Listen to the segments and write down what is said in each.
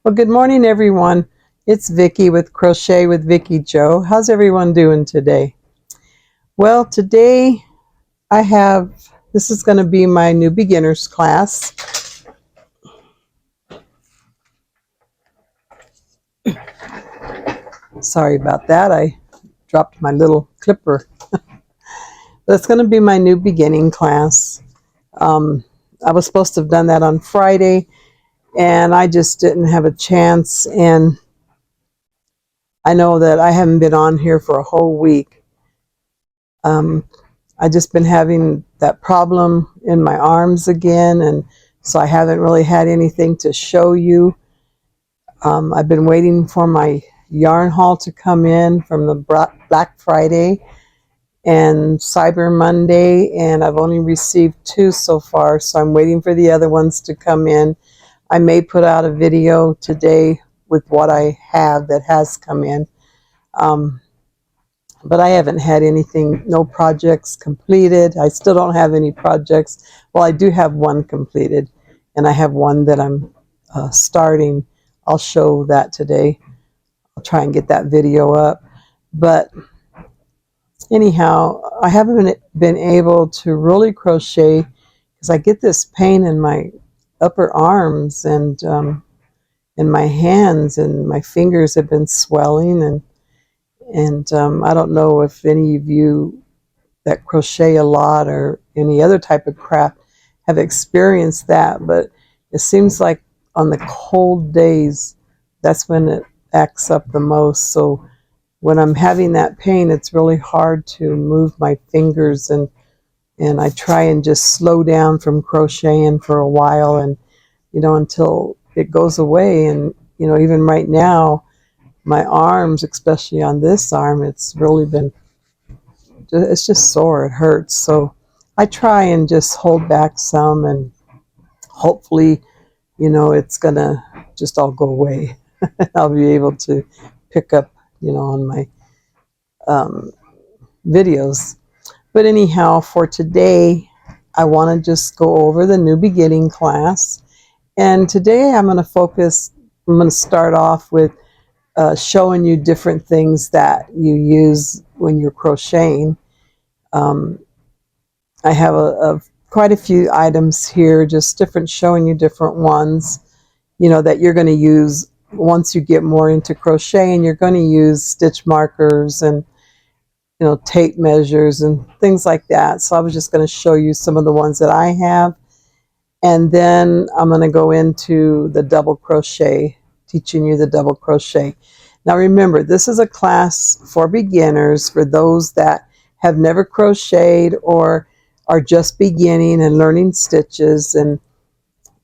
Well, good morning, everyone. It's Vickie with Crochet with Vickie Jo. How's everyone doing today? Well, today this is going to be my new beginners class. Sorry about that. I dropped my little clipper. That's going to be my new beginning class. I was supposed to have done that on Friday, and I just didn't have a chance. And I know that I haven't been on here for a whole week. I just been having that problem in my arms again, and so I haven't really had anything to show you. I've been waiting for my yarn haul to come in from the Black Friday and Cyber Monday, and I've only received 2 so far, so I'm waiting for the other ones to come in. I may put out a video today with what I have that has come in. But I haven't had anything, no projects completed. I still don't have any projects. Well, I do have one completed, and I have one that I'm starting. I'll show that today. I'll try and get that video up. But anyhow, I haven't been able to really crochet because I get this pain in my upper arms and in my hands, and my fingers have been swelling, and I don't know if any of you that crochet a lot or any other type of craft have experienced that, but it seems like on the cold days, that's when it acts up the most. So when I'm having that pain, it's really hard to move my fingers, and I try and just slow down from crocheting for a while, and until it goes away. And even right now, my arms, especially on this arm, it's just sore. It hurts. So I try and just hold back some, and hopefully, it's gonna just all go away. I'll be able to pick up, on my videos. But anyhow, for today, I want to just go over the new beginning class. And today I'm going to start off with showing you different things that you use when you're crocheting. I have quite a few items here, just showing you different ones, that you're going to use once you get more into crocheting. You're going to use stitch markers and tape measures and things like that. So I was just going to show you some of the ones that I have, and then I'm going to go into the double crochet, teaching you the double crochet. Now remember, this is a class for beginners, for those that have never crocheted or are just beginning and learning stitches. And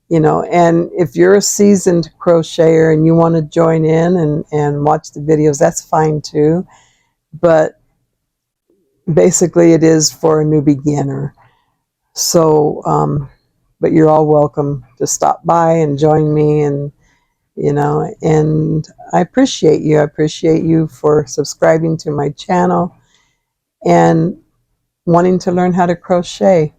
and if you're a seasoned crocheter and you want to join in and watch the videos, that's fine too. But basically it is for a new beginner. So but you're all welcome to stop by and join me, and and I appreciate you. I appreciate you for subscribing to my channel and wanting to learn how to crochet.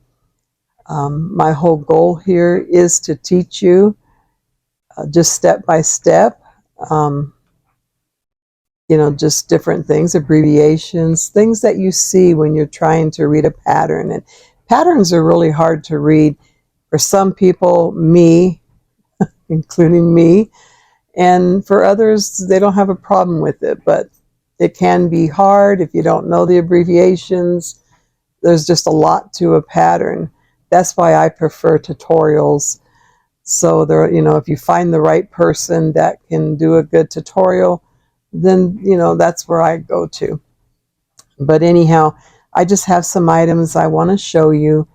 My whole goal here is to teach you just step by step, just different things, abbreviations, things that you see when you're trying to read a pattern. And patterns are really hard to read for some people, me, including me, and for others, they don't have a problem with it, but it can be hard if you don't know the abbreviations. There's just a lot to a pattern. That's why I prefer tutorials. So there, if you find the right person that can do a good tutorial, then that's where I go to. But anyhow, I just have some items I want to show you,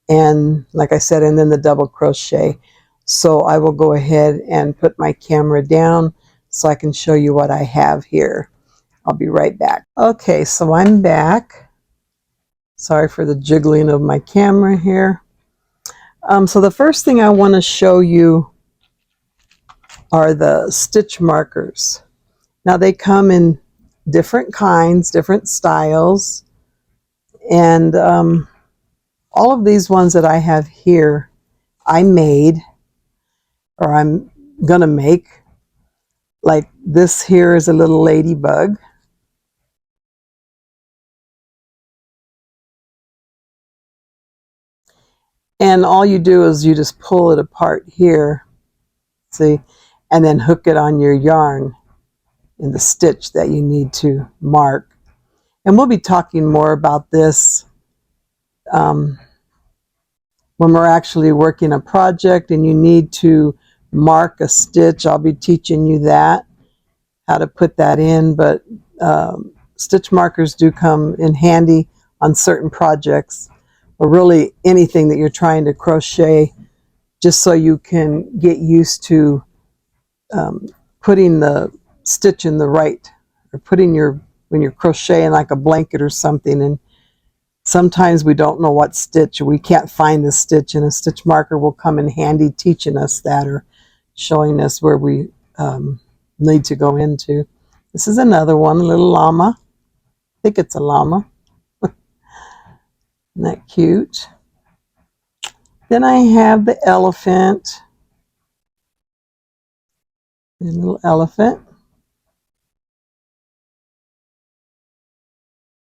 and like I said, and then the double crochet. So I will go ahead and put my camera down so I can show you what I have here. I'll be right back. Okay, so I'm back. Sorry for the jiggling of my camera here. So the first thing I want to show you are the stitch markers. Now they come in different kinds, different styles, and all of these ones that I have here, I made, or I'm gonna make. Like this here is a little ladybug. And all you do is you just pull it apart here, see, and then hook it on your yarn in the stitch that you need to mark. And we'll be talking more about this when we're actually working a project and you need to mark a stitch. I'll be teaching you that, how to put that in, but stitch markers do come in handy on certain projects, or really anything that you're trying to crochet, just so you can get used to putting the stitch in the right, or putting when you're crocheting like a blanket or something, and sometimes we don't know what stitch, we can't find the stitch, and a stitch marker will come in handy teaching us that, or showing us where we need to go into. This is another one, a little llama. I think it's a llama. Isn't that cute? Then I have the elephant. A little elephant.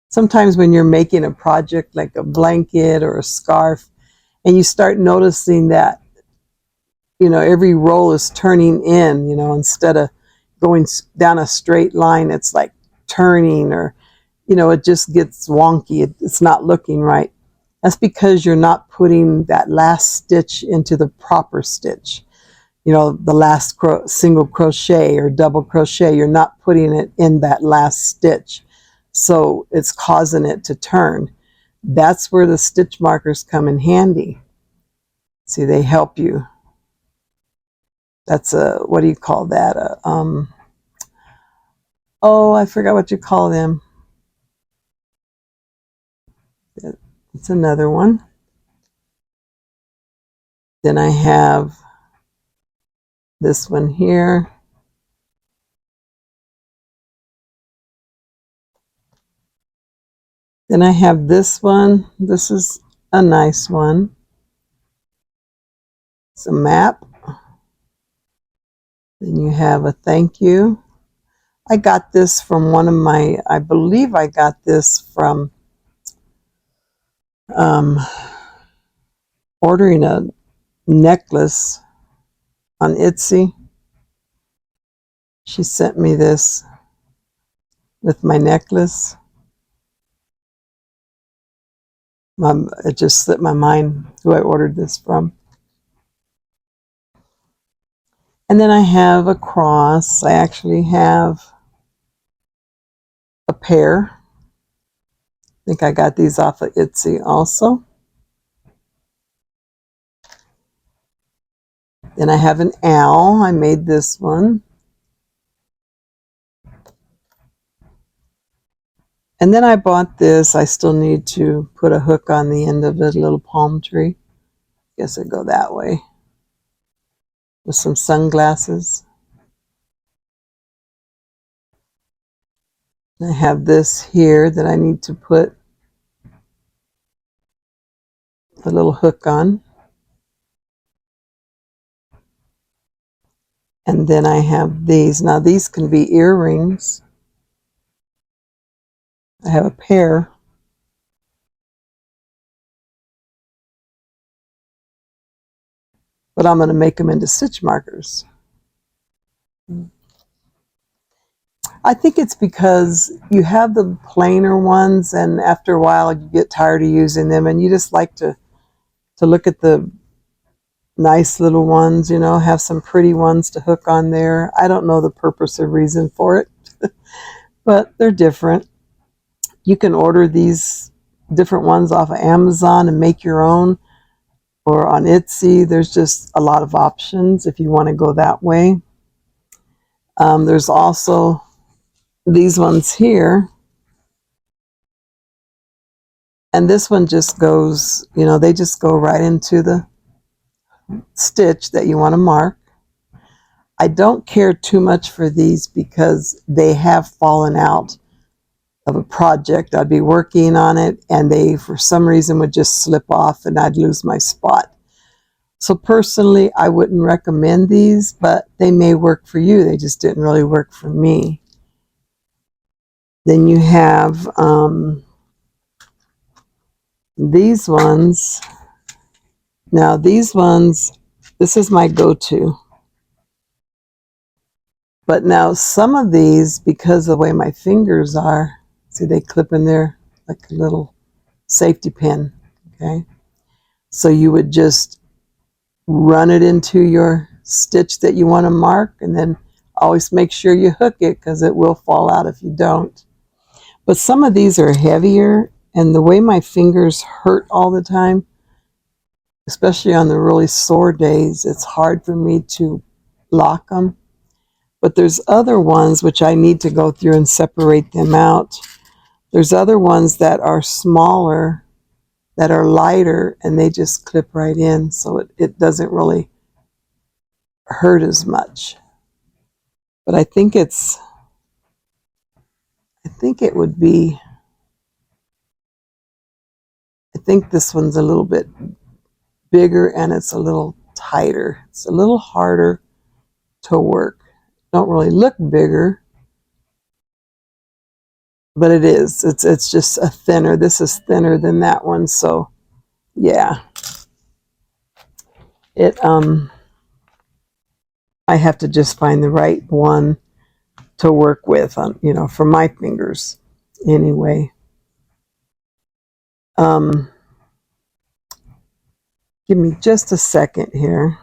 Sometimes when you're making a project like a blanket or a scarf, and you start noticing that, you know, every roll is turning in, you know, instead of going down a straight line, it's like turning, or, you know, it just gets wonky. It's not looking right. That's because you're not putting that last stitch into the proper stitch. You know, the last single crochet or double crochet, you're not putting it in that last stitch. So it's causing it to turn. That's where the stitch markers come in handy. See, they help you. That's a, what do you call that? Oh, I forgot what you call them. It's another one. Then I have this one here. Then I have this one. This is a nice one. It's a map. Then you have a thank you. I got this from one of my, I believe I got this from ordering a necklace on Etsy. She sent me this with my necklace. It just slipped my mind who I ordered this from. And then I have a cross. I actually have a pair. I think I got these off of Etsy also. Then I have an owl. I made this one. And then I bought this. I still need to put a hook on the end of it, a little palm tree. Guess it'd go that way. With some sunglasses. I have this here that I need to put a little hook on. And then I have these. Now these can be earrings. I have a pair. But I'm going to make them into stitch markers. I think it's because you have the plainer ones, and after a while you get tired of using them, and you just like to look at the nice little ones, you know, have some pretty ones to hook on there. I don't know the purpose or reason for it, but they're different. You can order these different ones off of Amazon and make your own, or on Etsy. There's just a lot of options if you want to go that way. There's also these ones here. And this one just goes, you know, they just go right into the stitch that you want to mark. I don't care too much for these because they have fallen out of a project. I'd be working on it and they, for some reason, would just slip off and I'd lose my spot. So personally, I wouldn't recommend these, but they may work for you. They just didn't really work for me. Then you have these ones. Now these ones, this is my go-to. But now some of these, because of the way my fingers are, see they clip in there like a little safety pin, okay? So you would just run it into your stitch that you want to mark, and then always make sure you hook it because it will fall out if you don't. But some of these are heavier, and the way my fingers hurt all the time, especially on the really sore days, it's hard for me to lock them. But there's other ones which I need to go through and separate them out. There's other ones that are smaller, that are lighter, and they just clip right in, so it doesn't really hurt as much. But I think it would be, I think this one's a little bit bigger and it's a little tighter. It's a little harder to work. Don't really look bigger, but it is. It's just a thinner. This is thinner than that one, so yeah. I have to just find the right one to work with on, for my fingers anyway. Give me just a second here.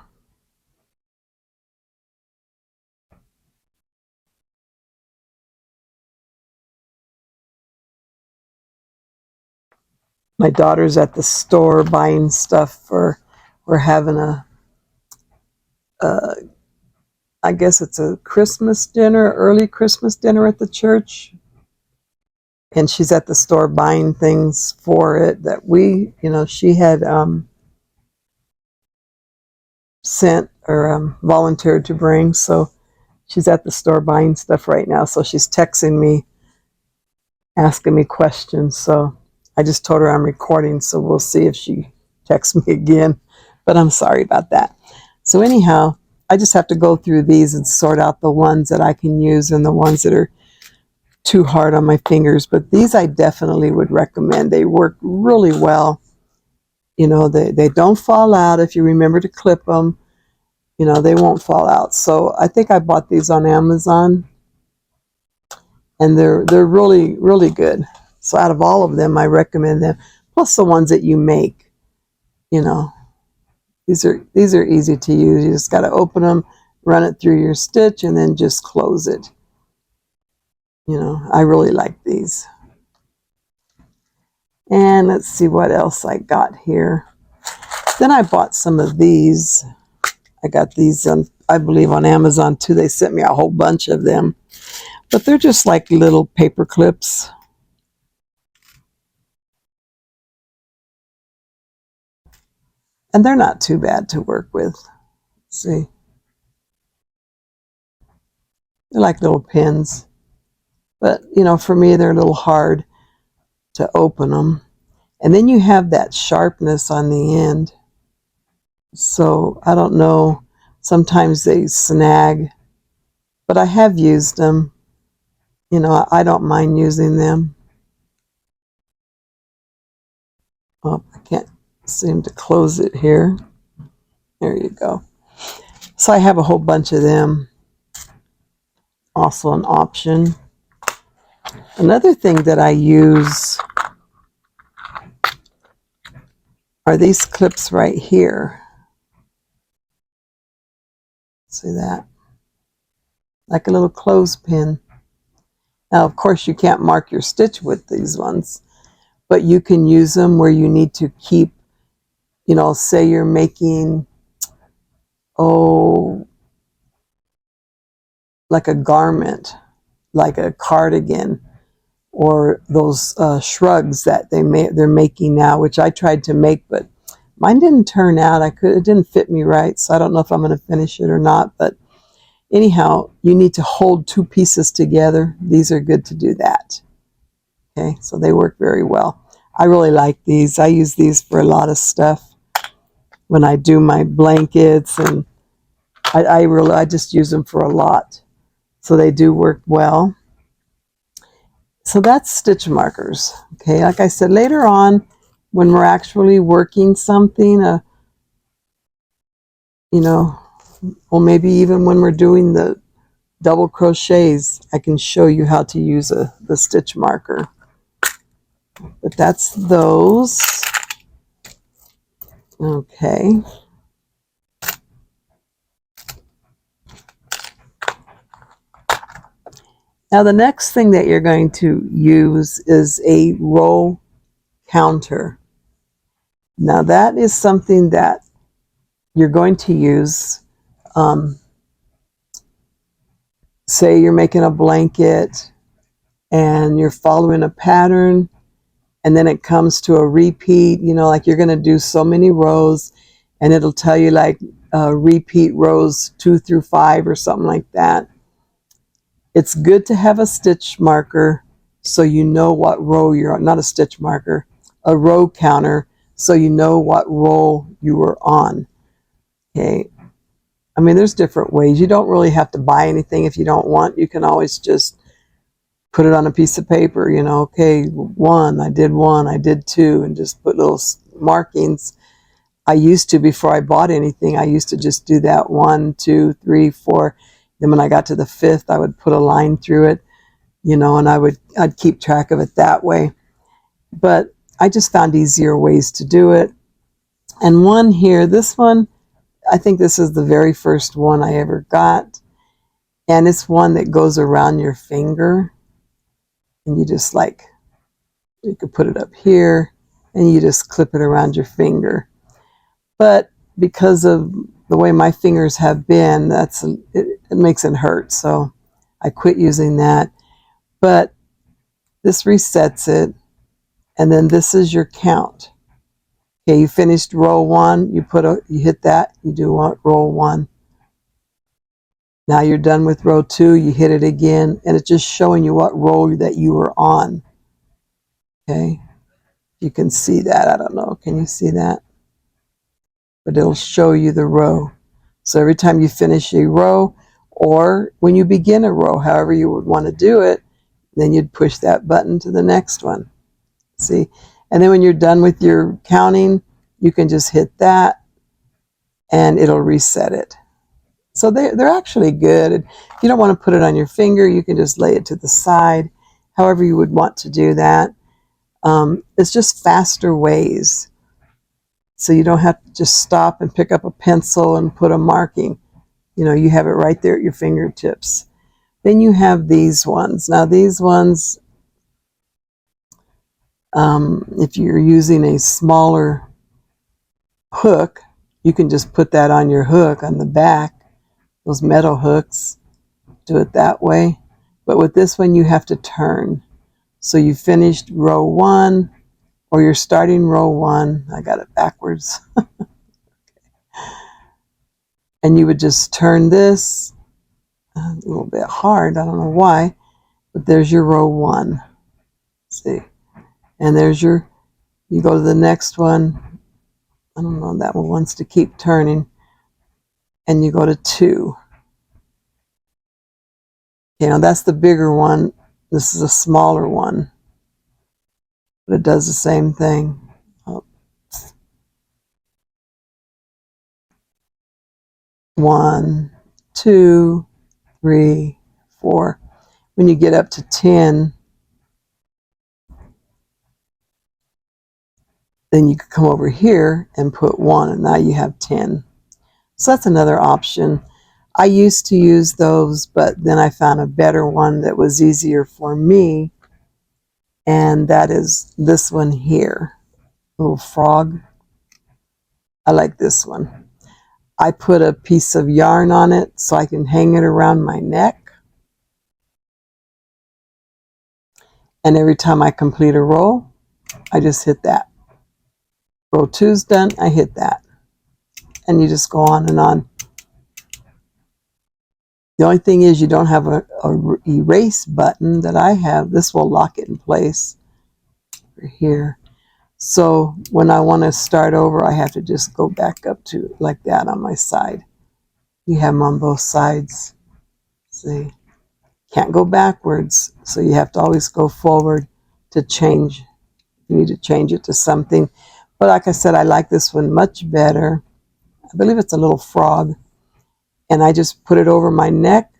My daughter's at the store buying stuff we're having I guess it's a Christmas dinner, early Christmas dinner at the church. And she's at the store buying things for it that she had sent or volunteered to bring. So she's at the store buying stuff right now. So she's texting me, asking me questions. So I just told her I'm recording, so we'll see if she texts me again. But I'm sorry about that. So anyhow, I just have to go through these and sort out the ones that I can use and the ones that are too hard on my fingers. But these I definitely would recommend. They work really well. They don't fall out if you remember to clip them. They won't fall out. So I think I bought these on Amazon, and they're really, really good. So out of all of them, I recommend them. Plus the ones that you make. These are easy to use. You just got to open them, run it through your stitch, and then just close it. I really like these. And let's see what else I got here. Then I bought some of these. I got these I believe on Amazon too. They sent me a whole bunch of them. But they're just like little paper clips. And they're not too bad to work with. Let's see. They're like little pins. But, for me, they're a little hard to open them. And then you have that sharpness on the end. So, I don't know. Sometimes they snag. But I have used them. I don't mind using them. Oh, I can't seem to close it here. There you go. So I have a whole bunch of them. Also an option. Another thing that I use are these clips right here. See that? Like a little clothespin. Now, of course, you can't mark your stitch with these ones, but you can use them where you need to keep, say you're making, like a garment, like a cardigan, or those shrugs that they're making now, which I tried to make, but mine didn't turn out. It didn't fit me right, so I don't know if I'm going to finish it or not. But anyhow, you need to hold two pieces together. These are good to do that. Okay, so they work very well. I really like these. I use these for a lot of stuff. when I do my blankets, and I just use them for a lot. So they do work well. So that's stitch markers. Okay, like I said, later on when we're actually working something, you know, or maybe even when we're doing the double crochets, I can show you how to use the stitch marker. But that's those. Okay. Now the next thing that you're going to use is a row counter. Now that is something that you're going to use. Say you're making a blanket and you're following a pattern, and then it comes to a repeat, you know, like you're going to do so many rows, and it'll tell you like repeat rows 2 through 5 or something like that. It's good to have a stitch marker so you know what row you're on. Not a stitch marker, a row counter, so you know what row you were on. Okay. I mean, there's different ways. You don't really have to buy anything if you don't want. You can always just put it on a piece of paper, you know, okay, 1, I did 2, and just put little markings. I used to, before I bought anything, I used to just do that 1, 2, 3, 4. Then when I got to the 5th, I would put a line through it, you know, and I'd keep track of it that way. But I just found easier ways to do it. And one here, this one, I think this is the very first one I ever got. And it's one that goes around your finger. And you just like, you could put it up here and you just clip it around your finger. But because of the way my fingers have been, it makes it hurt. So I quit using that. But this resets it. And then this is your count. Okay, you finished row 1, you hit that, you do row 1. Now you're done with row 2, you hit it again, and it's just showing you what row that you were on. Okay, you can see that. I don't know, can you see that? But it'll show you the row. So every time you finish a row, or when you begin a row, however you would want to do it, then you'd push that button to the next one. See? And then when you're done with your counting, you can just hit that and it'll reset it. So they're actually good. If you don't want to put it on your finger, you can just lay it to the side, however you would want to do that. It's just faster ways. So you don't have to just stop and pick up a pencil and put a marking. You know, you have it right there at your fingertips. Then you have these ones. Now these ones, if you're using a smaller hook, you can just put that on your hook on the back, those metal hooks, do it that way. But with this one, you have to turn. So you finished row 1, or you're starting row 1. I got it backwards. And you would just turn this, a little bit hard, I don't know why, but there's your row 1. See? And there's you go to the next one. I don't know, that one wants to keep turning. And you go to 2. You know, that's the bigger one. This is a smaller one. But it does the same thing. Oh. 1, 2, 3, 4. When you get up to 10, then you could come over here and put 1, and now you have 10. So that's another option. I used to use those, but then I found a better one that was easier for me, and that is this one here, little frog. I like this one. I put a piece of yarn on it so I can hang it around my neck. And every time I complete a row, I just hit that. Row 2's done, I hit that. And you just go on and on. The only thing is you don't have a erase button that I have. This will lock it in place over here. So when I want to start over, I have to just go back up to like that on my side. You have them on both sides. See, can't go backwards, so you have to always go forward to change. You need to change it to something. But like I said, I like this one much better. I believe it's a little frog. And I just put it over my neck,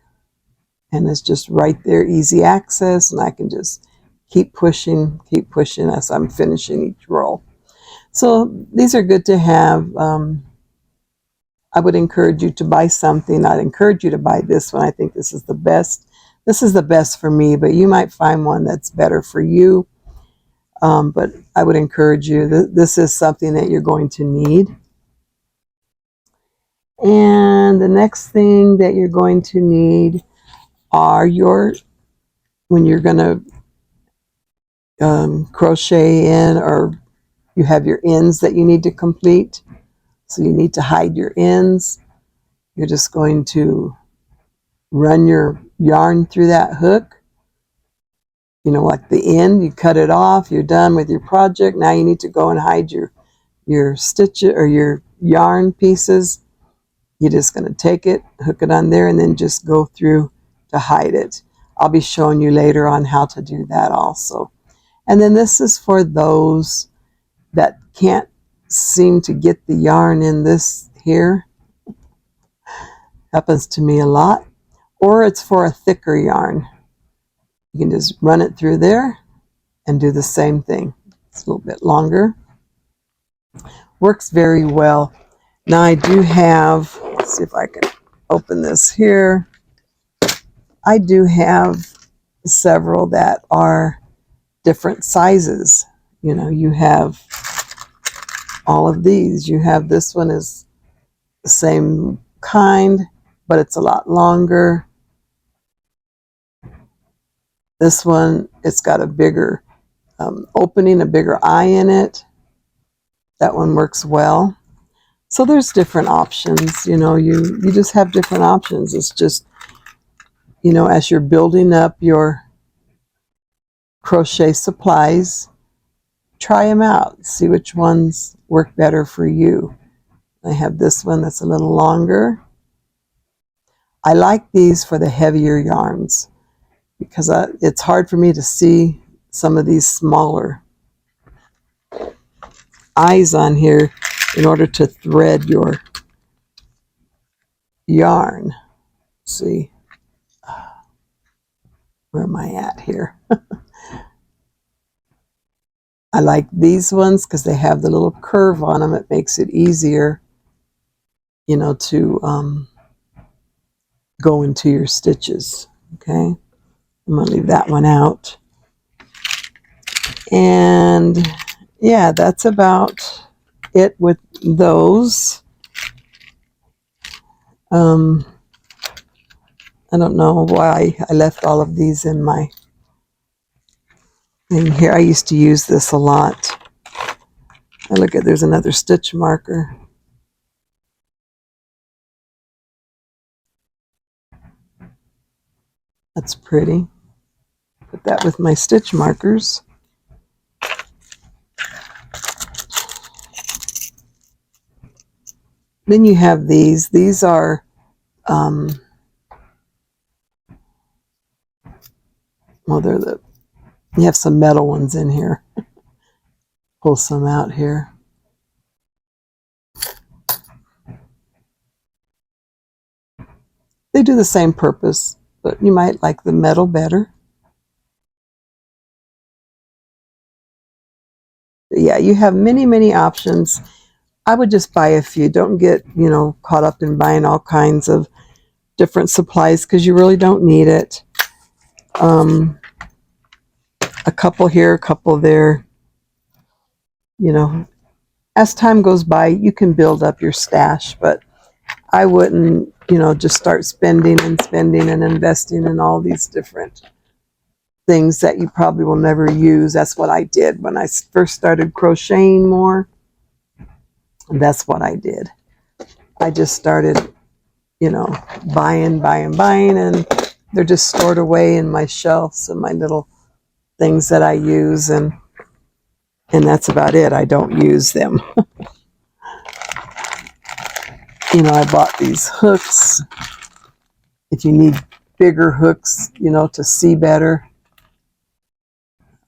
and it's just right there, easy access, and I can just keep pushing as I'm finishing each row. So these are good to have. I would encourage you to buy something. I'd encourage you to buy this one. I think this is the best. This is the best for me, but you might find one that's better for you. But I would encourage you. This is something that you're going to need. And the next thing that you're going to need are when you're going to crochet in, or you have your ends that you need to complete. So you need to hide your ends. You're just going to run your yarn through that hook. You know, like the end, you cut it off, you're done with your project. Now you need to go and hide your stitch or your yarn pieces. You're just going to take it, hook it on there, and then just go through to hide it. I'll be showing you later on how to do that also. And then this is for those that can't seem to get the yarn in this here. Happens to me a lot. Or it's for a thicker yarn. You can just run it through there and do the same thing. It's a little bit longer. Works very well. Now I do have, let's see if I can open this here. I do have several that are different sizes. You know, you have all of these. You have this one is the same kind, but it's a lot longer. This one, it's got a bigger opening, a bigger eye in it. That one works well. So there's different options. You know, you just have different options. It's just, you know, as you're building up your crochet supplies, try them out. See which ones work better for you. I have this one that's a little longer. I like these for the heavier yarns because it's hard for me to see some of these smaller eyes on here in order to thread your yarn. See, where am I at here? I like these ones because they have the little curve on them. It makes it easier, you know, to go into your stitches. Okay, I'm going to leave that one out. And yeah, that's about it with those. I don't know why I left all of these in my thing here. I used to use this a lot. I look at, there's another stitch marker. That's pretty. Put that with my stitch markers. Then you have these. These are well, you have some metal ones in here. Pull some out here. They do the same purpose, but you might like the metal better. But yeah, you have many, many options. I would just buy a few. Don't get, you know, caught up in buying all kinds of different supplies because you really don't need it. A couple here, a couple there. You know, as time goes by, you can build up your stash, but I wouldn't, you know, just start spending and investing in all these different things that you probably will never use. That's what I did when I first started crocheting more. That's what I did. I just started, you know, buying, and they're just stored away in my shelves and my little things that I use. And And that's about it. I don't use them. You know, I bought these hooks. If you need bigger hooks, you know, to see better.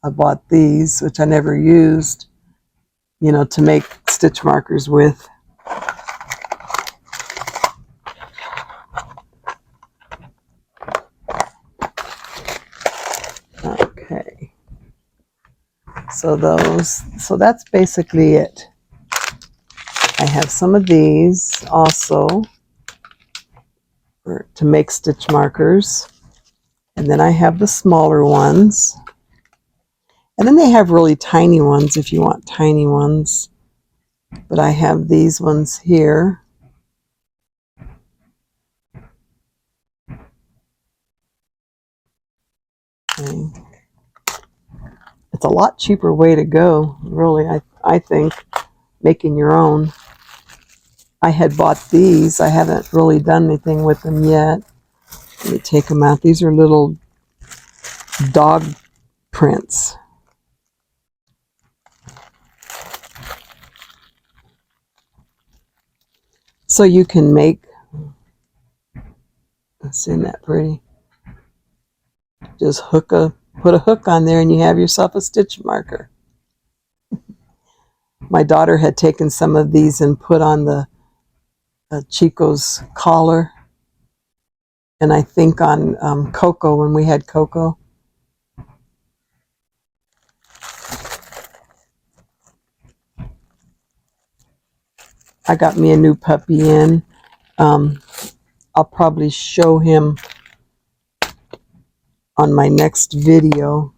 I bought these, which I never used, you know, to make stitch markers with. Okay. So that's basically it. I have some of these also to make stitch markers. And then I have the smaller ones. And then they have really tiny ones if you want tiny ones. But I have these ones here. Okay. It's a lot cheaper way to go, really, I think, making your own. I had bought these. I haven't really done anything with them yet. Let me take them out. These are little dog prints. So you can make, isn't that pretty? Just put a hook on there and you have yourself a stitch marker. My daughter had taken some of these and put on the Chico's collar. And I think on Coco, when we had Coco. I got me a new puppy in. I'll probably show him on my next video.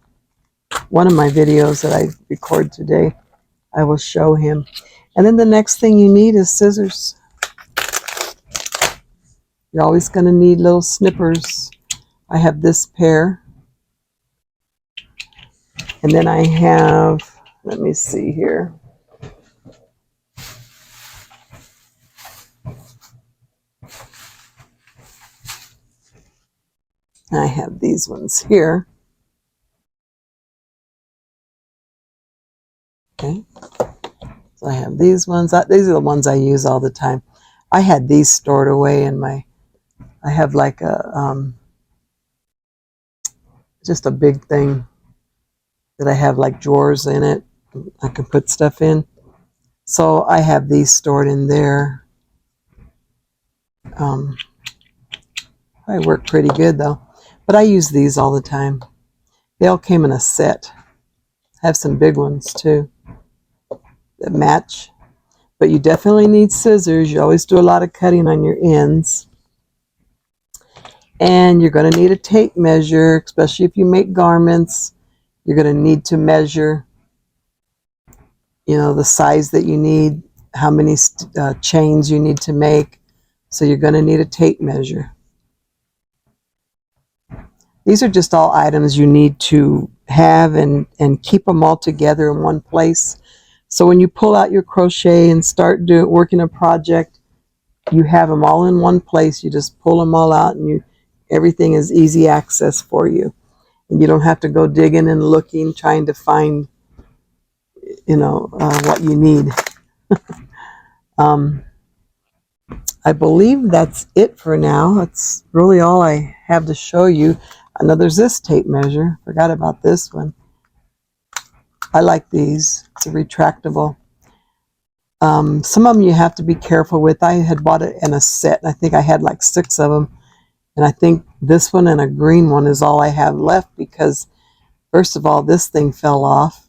One of my videos that I record today, I will show him. And then the next thing you need is scissors. You're always going to need little snippers. I have this pair. And then I have, let me see here. I have these ones here. Okay. So I have these ones. These are the ones I use all the time. I had these stored away in my, I have like a, just a big thing that I have like drawers in it. I can put stuff in. So I have these stored in there. They work pretty good though. But I use these all the time. They all came in a set. I have some big ones too that match. But you definitely need scissors. You always do a lot of cutting on your ends. And you're going to need a tape measure, especially if you make garments. You're going to need to measure, you know, the size that you need, how many chains you need to make. So you're going to need a tape measure. These are just all items you need to have and keep them all together in one place. So when you pull out your crochet and start working a project, you have them all in one place. You just pull them all out and everything is easy access for you. And you don't have to go digging and looking, trying to find, you know, what you need. I believe that's it for now. That's really all I have to show you. I know there's this tape measure. Forgot about this one. I like these. It's a retractable. Some of them you have to be careful with. I had bought it in a set. I think I had like 6 of them. And I think this one and a green one is all I have left because, first of all, this thing fell off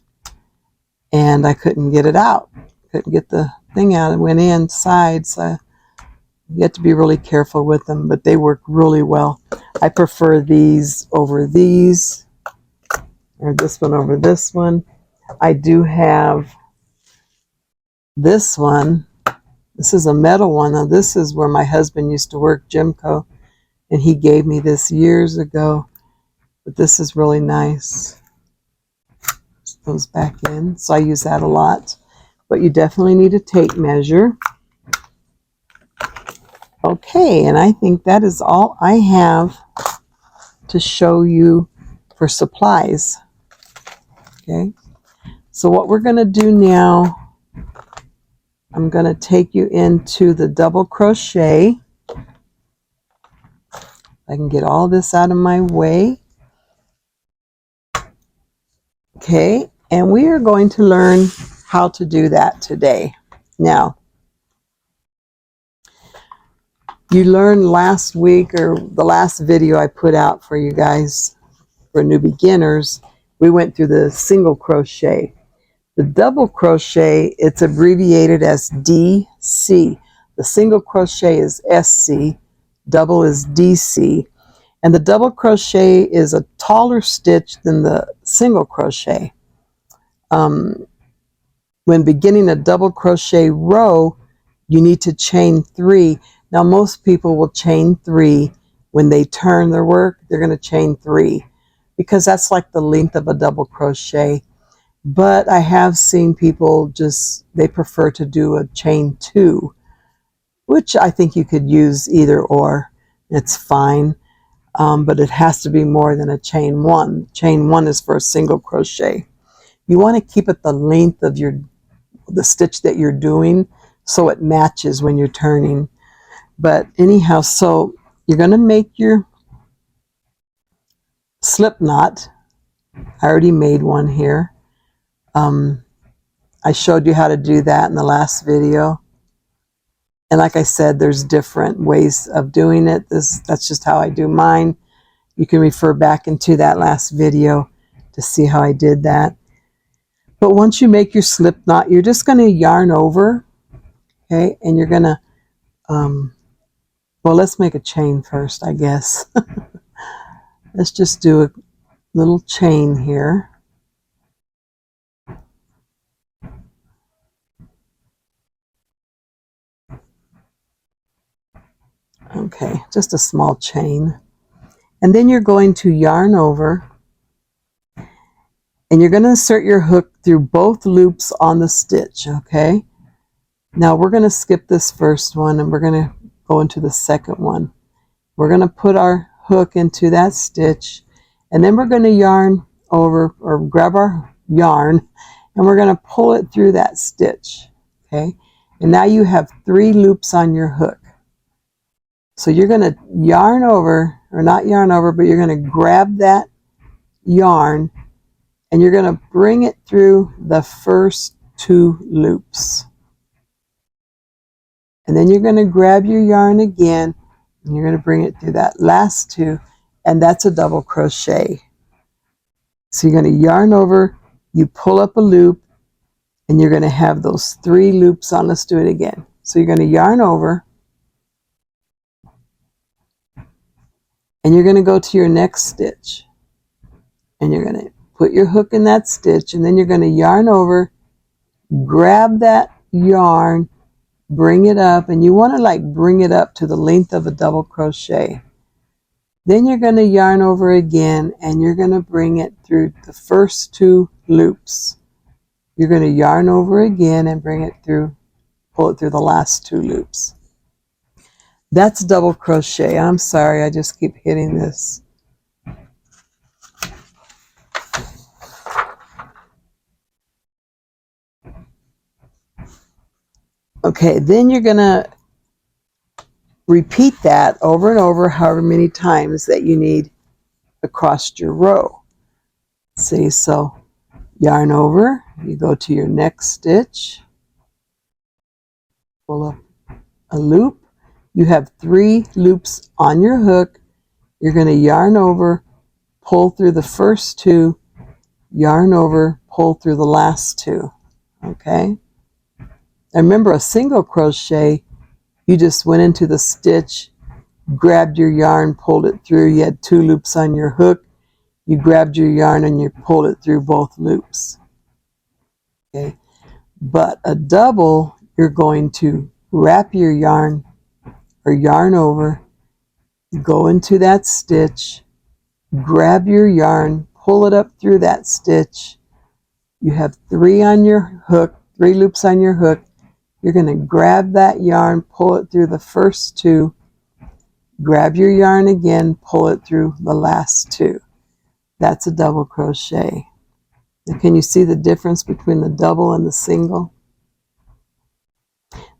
and I couldn't get it out. Couldn't get the thing out. It went inside, so you have to be really careful with them, but they work really well. I prefer these over these, or this one over this one. I do have this one. This is a metal one. Now, this is where my husband used to work, Jimco. And he gave me this years ago. But this is really nice. It goes back in. So I use that a lot. But you definitely need a tape measure. Okay, and I think that is all I have to show you for supplies. Okay. So what we're going to do now, I'm going to take you into the double crochet. I can get all this out of my way. Okay, and we are going to learn how to do that today. Now, you learned last week, or the last video I put out for you guys for new beginners, we went through the single crochet. The double crochet, it's abbreviated as DC. The single crochet is SC, double is DC, and the double crochet is a taller stitch than the single crochet. When beginning a double crochet row, you need to chain 3. Now most people will chain 3 when they turn their work. They're going to chain 3 because that's like the length of a double crochet. But I have seen people they prefer to do a chain 2, which I think you could use either or. It's fine, but it has to be more than a chain 1. Chain 1 is for a single crochet. You want to keep it the length of the stitch that you're doing so it matches when you're turning. But anyhow, so you're going to make your slip knot. I already made one here. I showed you how to do that in the last video. And like I said, there's different ways of doing it. That's just how I do mine. You can refer back into that last video to see how I did that. But once you make your slip knot, you're just going to yarn over, okay? And you're going to, well, let's make a chain first, I guess. Let's just do a little chain here. Okay, just a small chain. And then you're going to yarn over, and you're going to insert your hook through both loops on the stitch, okay? Now we're going to skip this first one and we're going to go into the second one. We're going to put our hook into that stitch, and then we're going to yarn over, or grab our yarn, and we're going to pull it through that stitch, okay? And now you have 3 loops on your hook. So you're going to yarn over, or not yarn over, but you're going to grab that yarn and you're going to bring it through the first 2 loops. And then you're going to grab your yarn again and you're going to bring it through that last 2, and that's a double crochet. So you're going to yarn over, you pull up a loop, and you're going to have those 3 loops on. Let's do it again. So you're going to yarn over, and you're going to go to your next stitch, and you're going to put your hook in that stitch, and then you're going to yarn over, grab that yarn, bring it up, and you want to bring it up to the length of a double crochet. Then you're going to yarn over again, and you're going to bring it through the first 2 loops. You're going to yarn over again and bring it through, pull it through the last 2 loops. That's double crochet. I'm sorry, I just keep hitting this. Okay, then you're going to repeat that over and over however many times that you need across your row. See, so yarn over, you go to your next stitch, pull up a loop. You have 3 loops on your hook. You're going to yarn over, pull through the first 2, yarn over, pull through the last 2. Okay? And remember, a single crochet, you just went into the stitch, grabbed your yarn, pulled it through. You had 2 loops on your hook. You grabbed your yarn and you pulled it through both loops. Okay? But a double, you're going to wrap your yarn or yarn over, go into that stitch, grab your yarn, pull it up through that stitch. You have 3 on your hook, 3 loops on your hook. You're going to grab that yarn, pull it through the first 2, grab your yarn again, pull it through the last 2. That's a double crochet. Can you see the difference between the double and the single?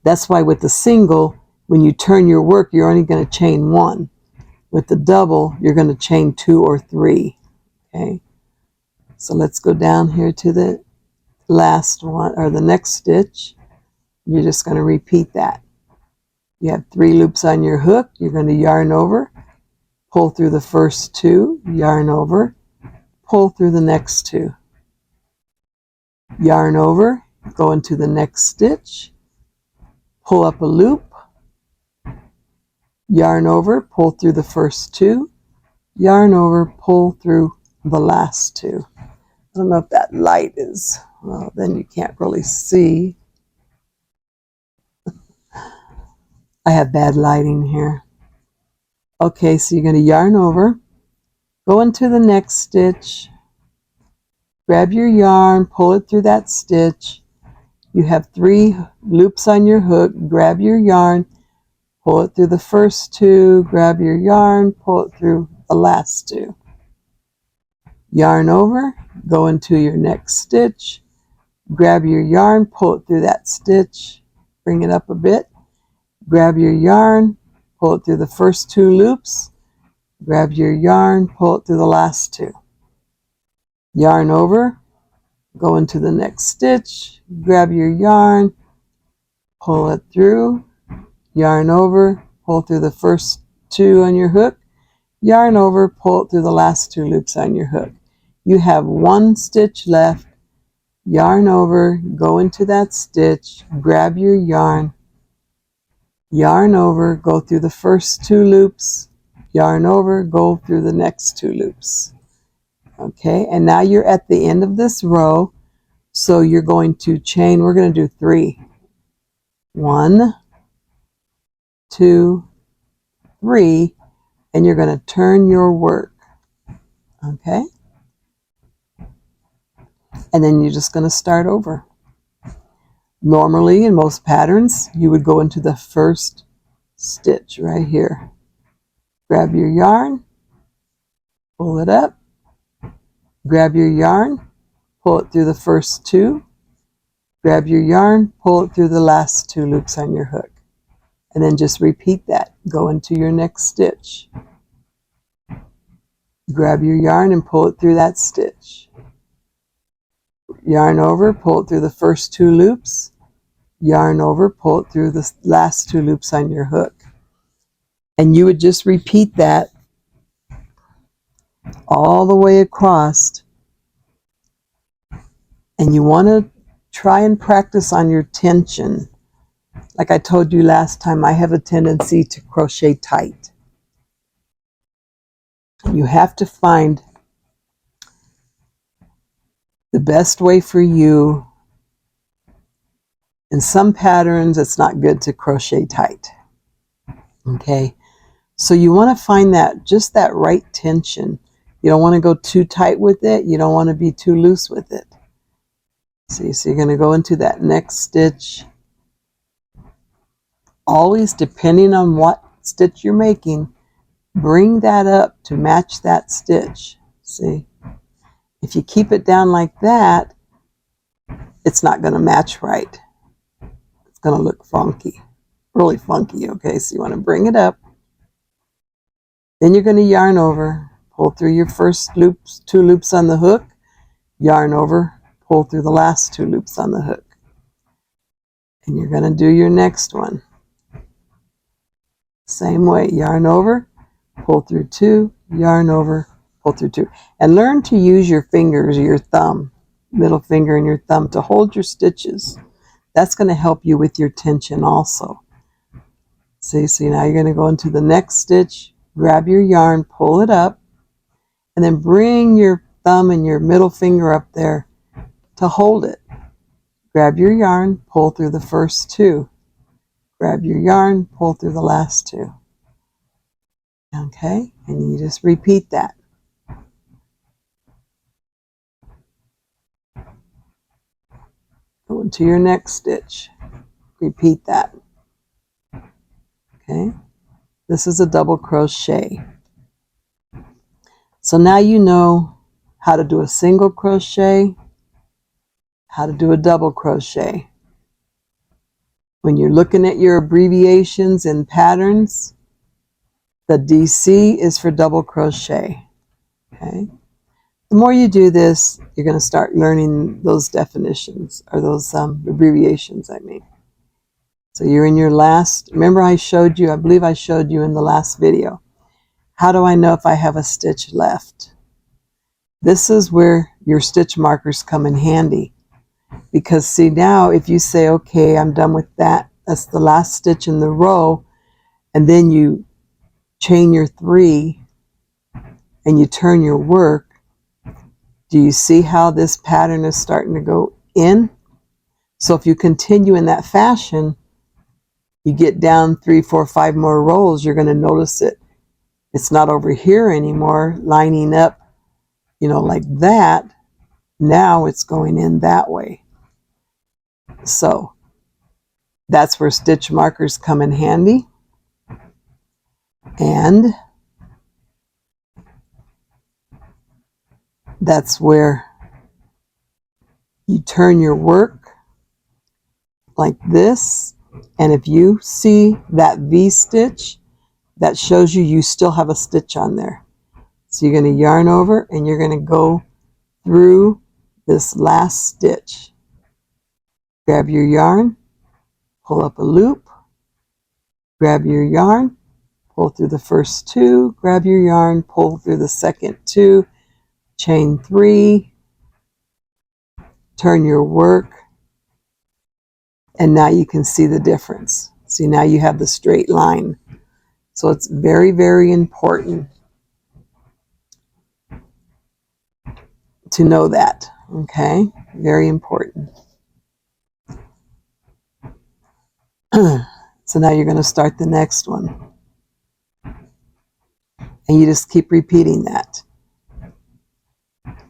That's why with the single, when you turn your work, you're only going to chain 1. With the double, you're going to chain 2 or 3. Okay, so let's go down here to the last one, or the next stitch. You're just going to repeat that. You have 3 loops on your hook. You're going to yarn over, pull through the first 2, yarn over, pull through the next 2. Yarn over, go into the next stitch, pull up a loop, yarn over, pull through the first 2, yarn over, pull through the last 2. I don't know if that light is, well, then you can't really see. I have bad lighting here. Okay, so you're going to yarn over, go into the next stitch, grab your yarn, pull it through that stitch. You have 3 loops on your hook, grab your yarn, pull it through the first 2, grab your yarn, pull it through the last 2. Yarn over, go into your next stitch, grab your yarn, pull it through that stitch, bring it up a bit, grab your yarn, pull it through the first 2 loops, grab your yarn, pull it through the last 2. Yarn over, go into the next stitch, grab your yarn, pull it through, yarn over, pull through the first 2 on your hook, yarn over, pull it through the last 2 loops on your hook. You have 1 stitch left, yarn over, go into that stitch, grab your yarn, yarn over, go through the first 2 loops, yarn over, go through the next 2 loops. Okay, and now you're at the end of this row, so you're going to chain, we're going to do 3. 1, 2, 3, and you're going to turn your work. Okay, and then you're just going to start over. Normally, in most patterns, you would go into the first stitch right here. Grab your yarn, pull it up, grab your yarn, pull it through the first 2, grab your yarn, pull it through the last 2 loops on your hook, and then just repeat that. Go into your next stitch. Grab your yarn and pull it through that stitch. Yarn over, pull it through the first 2 loops, yarn over, pull it through the last 2 loops on your hook. And you would just repeat that all the way across. And you want to try and practice on your tension. Like I told you last time, I have a tendency to crochet tight. You have to find the best way for you. In some patterns, it's not good to crochet tight. Okay, so you want to find that, just that right tension. You don't want to go too tight with it. You don't want to be too loose with it. See, so you're going to go into that next stitch. Always, depending on what stitch you're making, bring that up to match that stitch. See, if you keep it down like that, it's not going to match right. It's going to look funky, really funky. Okay, so you want to bring it up. Then you're going to yarn over, pull through your first loops, 2 loops on the hook, yarn over, pull through the last 2 loops on the hook. And you're going to do your next one. Same way, yarn over, pull through 2, yarn over, pull through 2. And learn to use your fingers, your thumb, middle finger and your thumb to hold your stitches. That's going to help you with your tension also. See, now you're going to go into the next stitch, grab your yarn, pull it up, and then bring your thumb and your middle finger up there to hold it. Grab your yarn, pull through the first 2. Grab your yarn, pull through the last 2. Okay, and you just repeat that. Go into your next stitch. Repeat that. Okay, this is a double crochet. So now you know how to do a single crochet, how to do a double crochet. When you're looking at your abbreviations and patterns, the DC is for double crochet. Okay. The more you do this, you're going to start learning those definitions, or those abbreviations, I mean. So you're in your last, remember I showed you, I believe I showed you in the last video, how do I know if I have a stitch left? This is where your stitch markers come in handy. Because see, now if you say, okay, I'm done with that, that's the last stitch in the row, and then you chain your 3 and you turn your work, do you see how this pattern is starting to go in? So if you continue in that fashion, you get down 3, 4, 5 more rows, you're going to notice it. It's not over here anymore, lining up, you know, like that. Now it's going in that way. So that's where stitch markers come in handy. And that's where you turn your work like this. And if you see that V stitch, that shows you still have a stitch on there. So you're going to yarn over and you're going to go through this last stitch. Grab your yarn, pull up a loop, grab your yarn, pull through the first 2, grab your yarn, pull through the second 2, chain 3, turn your work, and now you can see the difference. See, now you have the straight line. So it's very, very important to know that, okay? Very important. So now you're going to start the next one. And you just keep repeating that.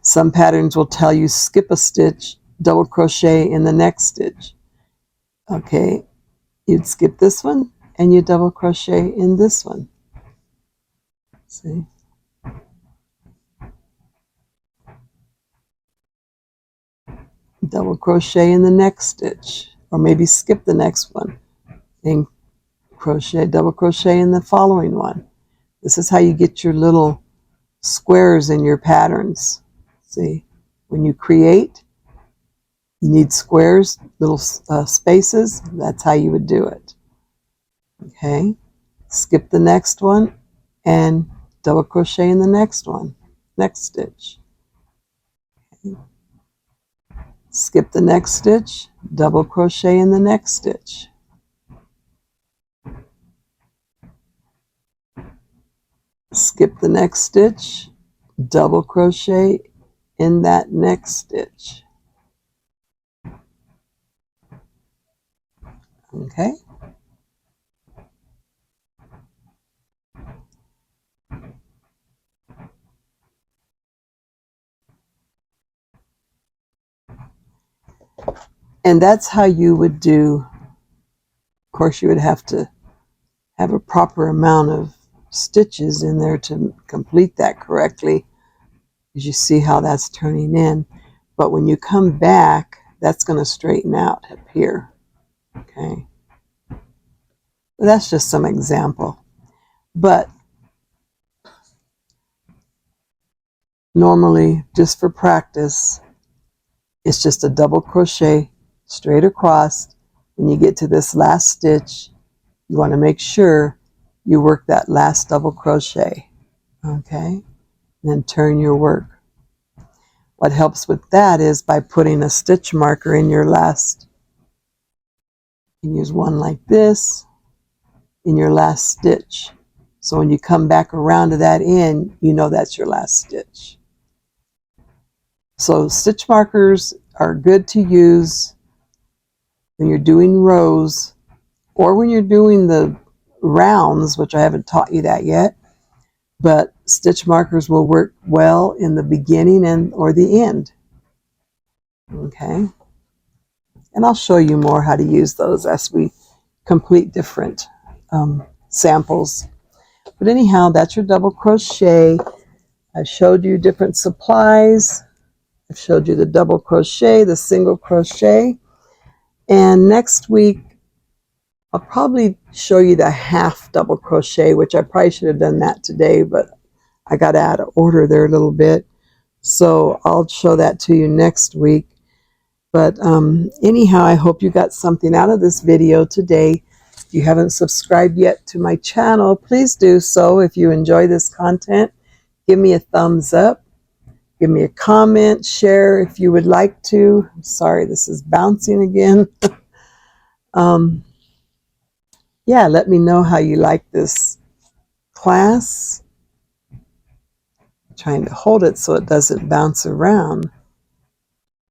Some patterns will tell you skip a stitch, double crochet in the next stitch. Okay, you'd skip this one and you double crochet in this one. See? Double crochet in the next stitch, or maybe skip the next one and crochet, double crochet in the following one. This is how you get your little squares in your patterns. See, when you create, you need squares, little spaces. That's how you would do it. Okay, skip the next one and double crochet in the next one, next stitch. Okay. Skip the next stitch, double crochet in the next stitch. Skip the next stitch, double crochet in that next stitch. Okay. And that's how you would do. Of course, you would have to have a proper amount of stitches in there to complete that correctly, as you see how that's turning in. But when you come back, that's going to straighten out up here. Okay. But that's just some example. But normally, just for practice, it's just a double crochet straight across. When you get to this last stitch, you want to make sure you work that last double crochet. Okay, and then turn your work. What helps with that is by putting a stitch marker in your last. You can use one like this in your last stitch. So when you come back around to that end, you know that's your last stitch. So stitch markers are good to use when you're doing rows, or when you're doing the rounds, which I haven't taught you that yet, but stitch markers will work well in the beginning and or the end. Okay, and I'll show you more how to use those as we complete different samples. But anyhow, that's your double crochet. I showed you different supplies. I've showed you the double crochet, the single crochet, and next week I'll probably show you the half double crochet, which I probably should have done that today, but I got out of order there a little bit. So I'll show that to you next week. But anyhow, I hope you got something out of this video today. If you haven't subscribed yet to my channel, please do so. If you enjoy this content, give me a thumbs up. Give me a comment, share if you would like to. I'm sorry, this is bouncing again. Yeah, let me know how you like this class. I'm trying to hold it so it doesn't bounce around.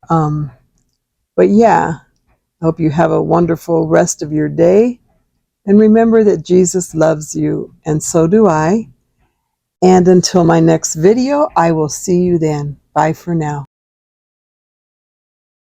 But yeah, I hope you have a wonderful rest of your day. And remember that Jesus loves you, and so do I. And until my next video, I will see you then. Bye for now.